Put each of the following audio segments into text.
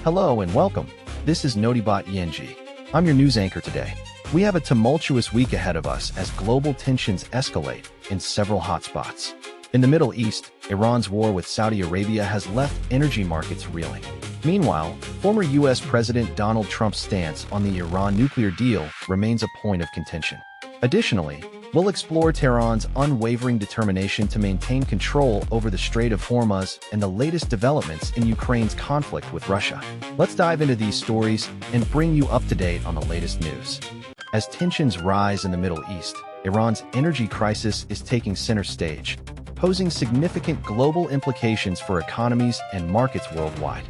Hello and welcome. This is Notibot ENG. I'm your news anchor today. We have a tumultuous week ahead of us as global tensions escalate in several hotspots. In the Middle East, Iran's war with Saudi Arabia has left energy markets reeling. Meanwhile, former U.S. President Donald Trump's stance on the Iran nuclear deal remains a point of contention. Additionally, we'll explore Tehran's unwavering determination to maintain control over the Strait of Hormuz and the latest developments in Ukraine's conflict with Russia. Let's dive into these stories and bring you up to date on the latest news. As tensions rise in the Middle East, Iran's energy crisis is taking center stage, posing significant global implications for economies and markets worldwide.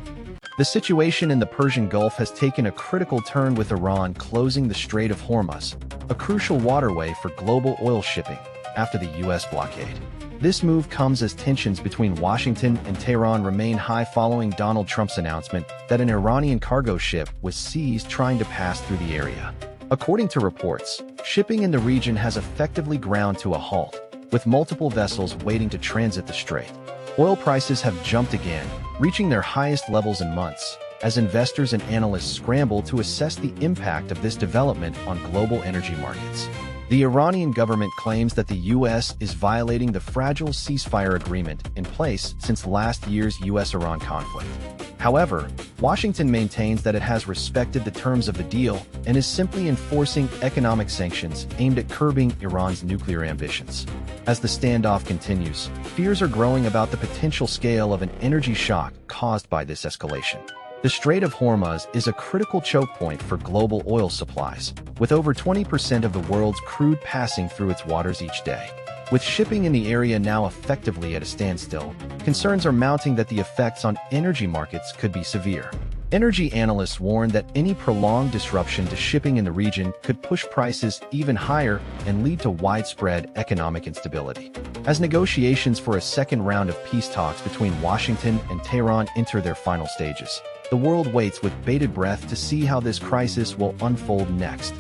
The situation in the Persian Gulf has taken a critical turn with Iran closing the Strait of Hormuz, a crucial waterway for global oil shipping, after the U.S. blockade. This move comes as tensions between Washington and Tehran remain high following Donald Trump's announcement that an Iranian cargo ship was seized trying to pass through the area. According to reports, shipping in the region has effectively ground to a halt, with multiple vessels waiting to transit the strait. Oil prices have jumped again, reaching their highest levels in months, as investors and analysts scramble to assess the impact of this development on global energy markets. The Iranian government claims that the U.S. is violating the fragile ceasefire agreement in place since last year's U.S.-Iran conflict. However, Washington maintains that it has respected the terms of the deal and is simply enforcing economic sanctions aimed at curbing Iran's nuclear ambitions. As the standoff continues, fears are growing about the potential scale of an energy shock caused by this escalation. The Strait of Hormuz is a critical choke point for global oil supplies, with over 20% of the world's crude passing through its waters each day. With shipping in the area now effectively at a standstill, concerns are mounting that the effects on energy markets could be severe. Energy analysts warn that any prolonged disruption to shipping in the region could push prices even higher and lead to widespread economic instability. As negotiations for a second round of peace talks between Washington and Tehran enter their final stages, the world waits with bated breath to see how this crisis will unfold next.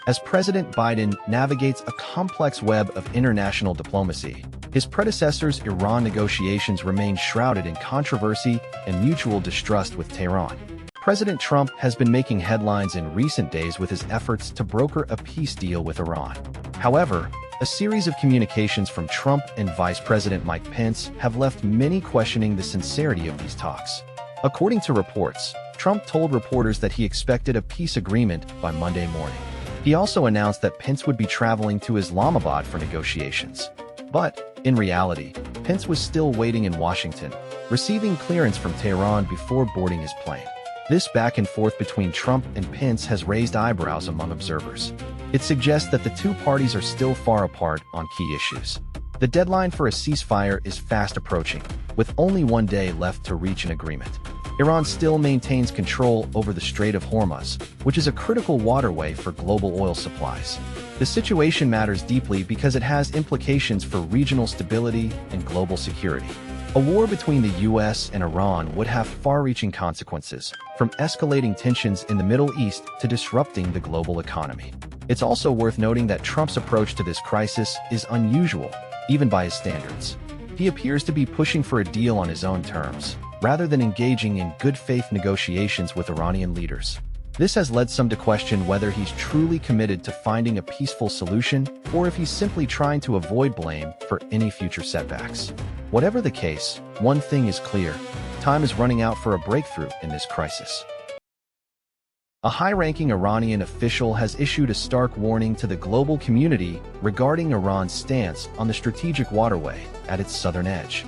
As President Biden navigates a complex web of international diplomacy, his predecessor's Iran negotiations remain shrouded in controversy and mutual distrust with Tehran. President Trump has been making headlines in recent days with his efforts to broker a peace deal with Iran. However, a series of communications from Trump and Vice President Mike Pence have left many questioning the sincerity of these talks. According to reports, Trump told reporters that he expected a peace agreement by Monday morning. He also announced that Pence would be traveling to Islamabad for negotiations. But, in reality, Pence was still waiting in Washington, receiving clearance from Tehran before boarding his plane. This back and forth between Trump and Pence has raised eyebrows among observers. It suggests that the two parties are still far apart on key issues. The deadline for a ceasefire is fast approaching, with only one day left to reach an agreement. Iran still maintains control over the Strait of Hormuz, which is a critical waterway for global oil supplies. The situation matters deeply because it has implications for regional stability and global security. A war between the U.S. and Iran would have far-reaching consequences, from escalating tensions in the Middle East to disrupting the global economy. It's also worth noting that Trump's approach to this crisis is unusual, even by his standards. He appears to be pushing for a deal on his own terms, rather than engaging in good-faith negotiations with Iranian leaders. This has led some to question whether he's truly committed to finding a peaceful solution or if he's simply trying to avoid blame for any future setbacks. Whatever the case, one thing is clear: time is running out for a breakthrough in this crisis. A high-ranking Iranian official has issued a stark warning to the global community regarding Iran's stance on the strategic waterway at its southern edge.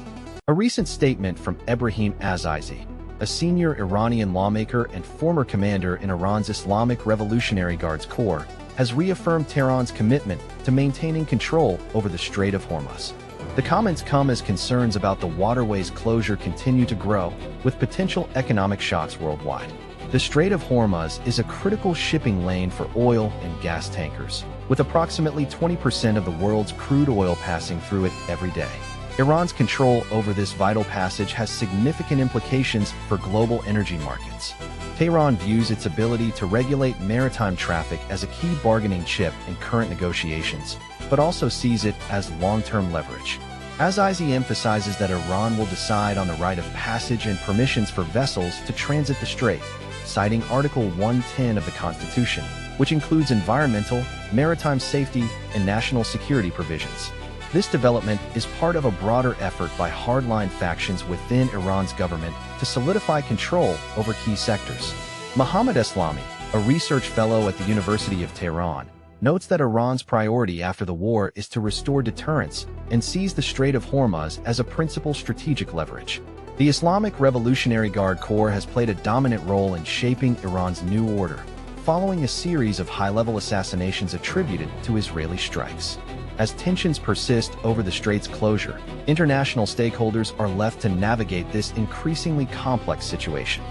A recent statement from Ebrahim Azizi, a senior Iranian lawmaker and former commander in Iran's Islamic Revolutionary Guards Corps, has reaffirmed Tehran's commitment to maintaining control over the Strait of Hormuz. The comments come as concerns about the waterway's closure continue to grow, with potential economic shocks worldwide. The Strait of Hormuz is a critical shipping lane for oil and gas tankers, with approximately 20% of the world's crude oil passing through it every day. Iran's control over this vital passage has significant implications for global energy markets. Tehran views its ability to regulate maritime traffic as a key bargaining chip in current negotiations, but also sees it as long-term leverage. Axios emphasizes that Iran will decide on the right of passage and permissions for vessels to transit the strait, citing Article 110 of the Constitution, which includes environmental, maritime safety, and national security provisions. This development is part of a broader effort by hardline factions within Iran's government to solidify control over key sectors. Mohammad Eslami, a research fellow at the University of Tehran, notes that Iran's priority after the war is to restore deterrence and seize the Strait of Hormuz as a principal strategic leverage. The Islamic Revolutionary Guard Corps has played a dominant role in shaping Iran's new order, following a series of high-level assassinations attributed to Israeli strikes. As tensions persist over the strait's closure, international stakeholders are left to navigate this increasingly complex situation.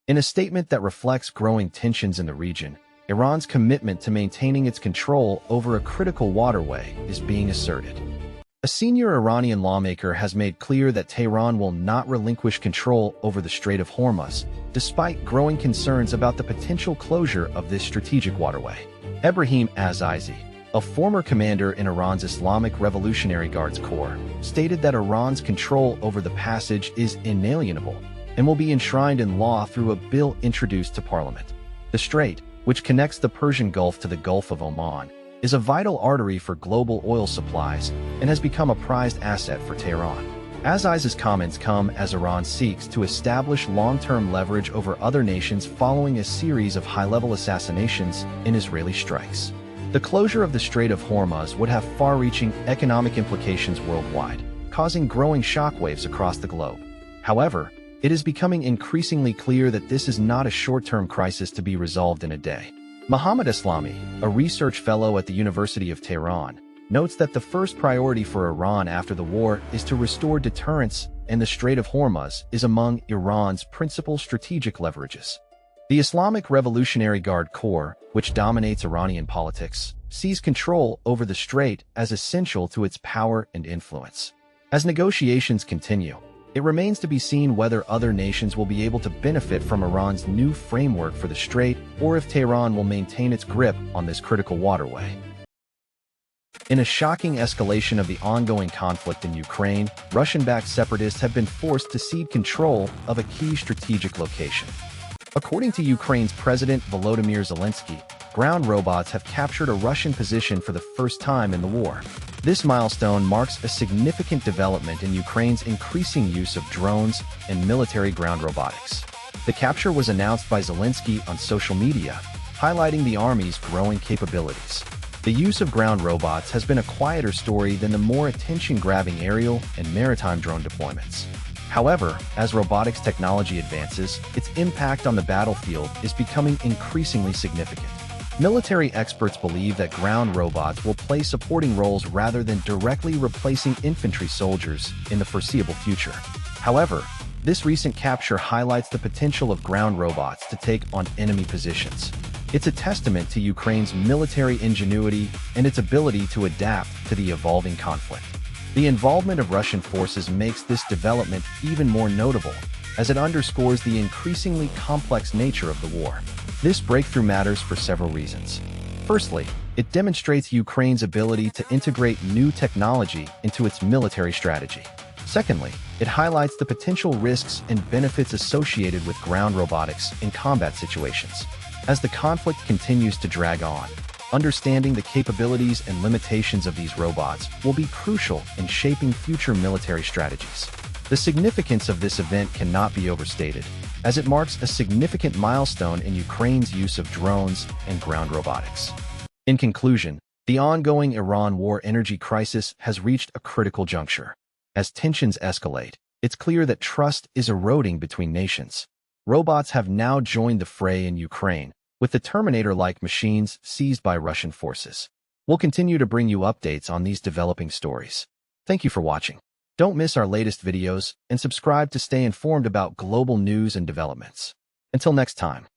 In a statement that reflects growing tensions in the region, Iran's commitment to maintaining its control over a critical waterway is being asserted. A senior Iranian lawmaker has made clear that Tehran will not relinquish control over the Strait of Hormuz, despite growing concerns about the potential closure of this strategic waterway. Ebrahim Azizi, a former commander in Iran's Islamic Revolutionary Guards Corps, stated that Iran's control over the passage is inalienable and will be enshrined in law through a bill introduced to parliament. The strait, which connects the Persian Gulf to the Gulf of Oman, is a vital artery for global oil supplies and has become a prized asset for Tehran. Azizi's comments come as Iran seeks to establish long-term leverage over other nations following a series of high-level assassinations and Israeli strikes. The closure of the Strait of Hormuz would have far-reaching economic implications worldwide, causing growing shockwaves across the globe. However, it is becoming increasingly clear that this is not a short-term crisis to be resolved in a day. Mohammad Eslami, a research fellow at the University of Tehran, notes that the first priority for Iran after the war is to restore deterrence, and the Strait of Hormuz is among Iran's principal strategic leverages. The Islamic Revolutionary Guard Corps, which dominates Iranian politics, sees control over the strait as essential to its power and influence. As negotiations continue, it remains to be seen whether other nations will be able to benefit from Iran's new framework for the strait or if Tehran will maintain its grip on this critical waterway. In a shocking escalation of the ongoing conflict in Ukraine, Russian-backed separatists have been forced to cede control of a key strategic location. According to Ukraine's President Volodymyr Zelensky, ground robots have captured a Russian position for the first time in the war. This milestone marks a significant development in Ukraine's increasing use of drones and military ground robotics. The capture was announced by Zelensky on social media, highlighting the army's growing capabilities. The use of ground robots has been a quieter story than the more attention-grabbing aerial and maritime drone deployments. However, as robotics technology advances, its impact on the battlefield is becoming increasingly significant. Military experts believe that ground robots will play supporting roles rather than directly replacing infantry soldiers in the foreseeable future. However, this recent capture highlights the potential of ground robots to take on enemy positions. It's a testament to Ukraine's military ingenuity and its ability to adapt to the evolving conflict. The involvement of Russian forces makes this development even more notable, as it underscores the increasingly complex nature of the war. This breakthrough matters for several reasons. Firstly, it demonstrates Ukraine's ability to integrate new technology into its military strategy. Secondly, it highlights the potential risks and benefits associated with ground robotics in combat situations. As the conflict continues to drag on, understanding the capabilities and limitations of these robots will be crucial in shaping future military strategies. The significance of this event cannot be overstated, as it marks a significant milestone in Ukraine's use of drones and ground robotics. In conclusion, the ongoing Iran war energy crisis has reached a critical juncture. As tensions escalate, it's clear that trust is eroding between nations. Robots have now joined the fray in Ukraine, with the Terminator-like machines seized by Russian forces. We'll continue to bring you updates on these developing stories. Thank you for watching. Don't miss our latest videos and subscribe to stay informed about global news and developments. Until next time.